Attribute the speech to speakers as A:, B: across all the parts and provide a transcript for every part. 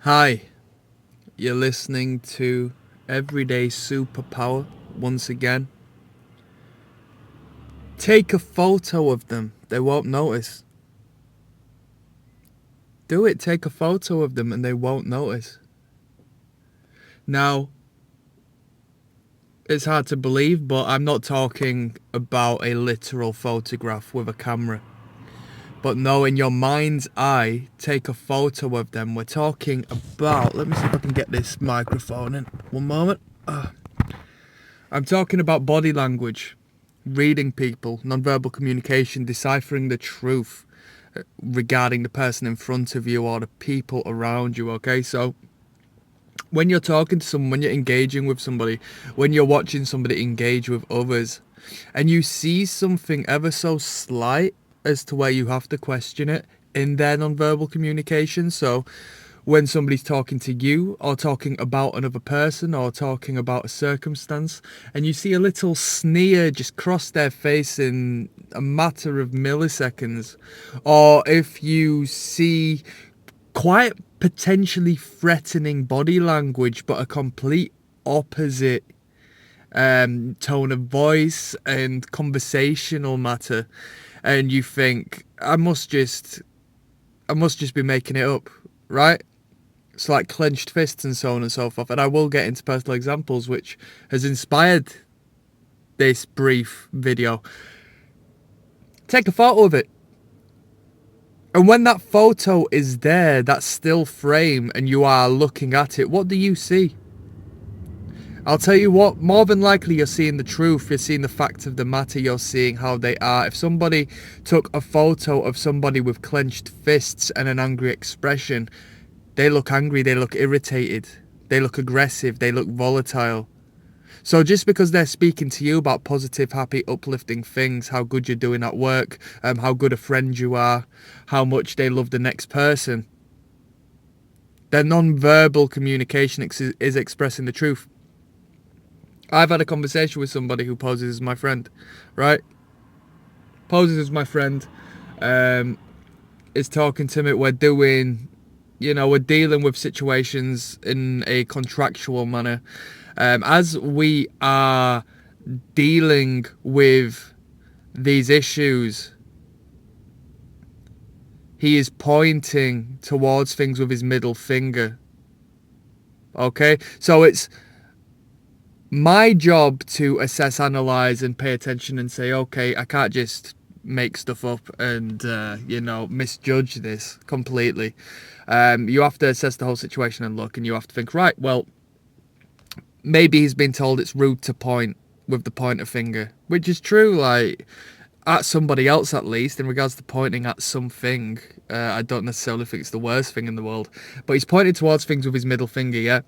A: Hi, you're listening to Everyday Superpower once again. Take a photo of them, they won't notice. Do it, take a photo of them and they won't notice. Now, it's hard to believe, but I'm not talking about a literal photograph with a camera. But no, in your mind's eye, take a photo of them. We're talking about, let me see if I can get this microphone in. One moment. I'm talking about body language, reading people, nonverbal communication, deciphering the truth regarding the person in front of you or the people around you, okay? So when you're talking to someone, when you're engaging with somebody, when you're watching somebody engage with others, and you see something ever so slight as to where you have to question it in their nonverbal communication. So when somebody's talking to you or talking about another person or talking about a circumstance, and you see a little sneer just cross their face in a matter of milliseconds, or if you see quite potentially threatening body language but a complete opposite tone of voice and conversational matter, and you think I must just be making it up, right? It's like clenched fists and so on and so forth. And I will get into personal examples which has inspired this brief video. Take a photo of it. And when that photo is there, that still frame, and you are looking at it, what do you see? I'll tell you what, more than likely you're seeing the truth, you're seeing the facts of the matter, you're seeing how they are. If somebody took a photo of somebody with clenched fists and an angry expression, they look angry, they look irritated, they look aggressive, they look volatile. So just because they're speaking to you about positive, happy, uplifting things, how good you're doing at work, how good a friend you are, how much they love the next person, their non-verbal communication is expressing the truth. I've had a conversation with somebody who poses as my friend, right? Poses as my friend, is talking to me. We're dealing with situations in a contractual manner. As we are dealing with these issues, he is pointing towards things with his middle finger. Okay? So it's my job to assess, analyze, and pay attention and say, okay, I can't just make stuff up and, misjudge this completely. You have to assess the whole situation and look, and you have to think, right, well, maybe he's been told it's rude to point with the pointer finger, which is true, like, at somebody else at least, in regards to pointing at something. I don't necessarily think it's the worst thing in the world, but he's pointing towards things with his middle finger, yeah?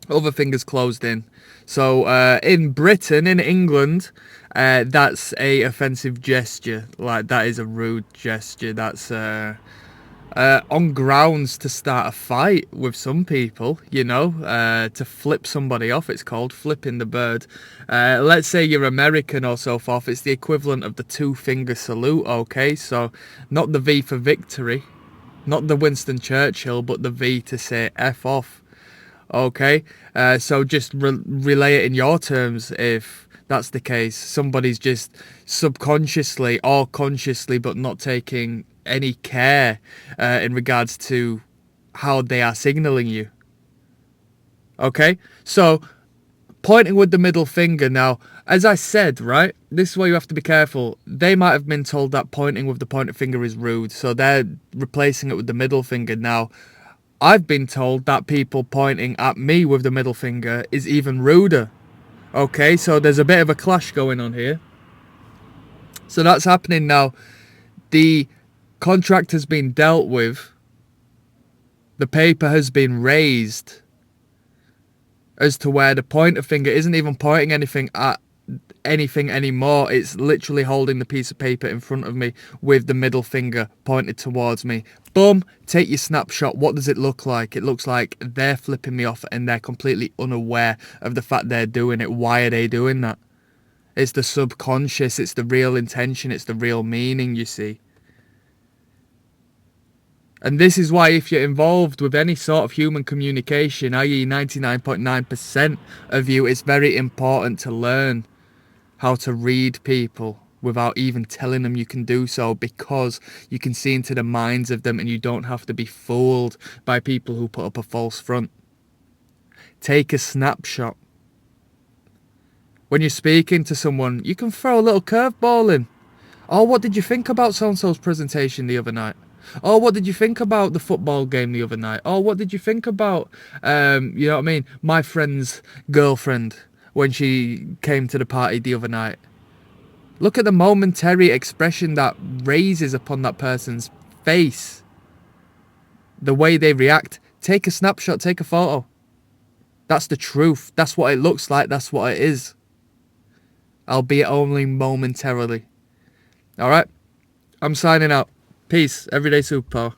A: Other fingers closed in. So in Britain, in England, that's a offensive gesture. Like, that is a rude gesture. That's on grounds to start a fight with some people, to flip somebody off. It's called flipping the bird. Let's say you're American or so forth. It's the equivalent of the two-finger salute, okay? So not the V for victory, not the Winston Churchill, but the V to say F off. Okay, so just relay it in your terms if that's the case. Somebody's just subconsciously or consciously but not taking any care in regards to how they are signaling you. Okay, so pointing with the middle finger. Now, as I said, right, this is why you have to be careful. They might have been told that pointing with the pointer finger is rude, so they're replacing it with the middle finger. Now, I've been told that people pointing at me with the middle finger is even ruder. Okay, so there's a bit of a clash going on here. So that's happening now. The contract has been dealt with. The paper has been raised as to where the pointer finger isn't even pointing anything at anything anymore. It's literally holding the piece of paper in front of me with the middle finger pointed towards me. Boom, take your snapshot. What does it look like? It looks like they're flipping me off and they're completely unaware of the fact they're doing it. Why are they doing that? It's the subconscious, it's the real intention, it's the real meaning, you see. And this is why if you're involved with any sort of human communication, i.e. 99.9% of you, it's very important to learn how to read people without even telling them you can do so, because you can see into the minds of them and you don't have to be fooled by people who put up a false front. Take a snapshot. When you're speaking to someone, you can throw a little curveball in. Oh, what did you think about so-and-so's presentation the other night? Oh, what did you think about the football game the other night? Oh, what did you think about, you know what I mean, my friend's girlfriend when she came to the party the other night? Look at the momentary expression that raises upon that person's face. The way they react. Take a snapshot, take a photo. That's the truth. That's what it looks like. That's what it is. Albeit only momentarily. Alright? I'm signing out. Peace. Everyday Superpower.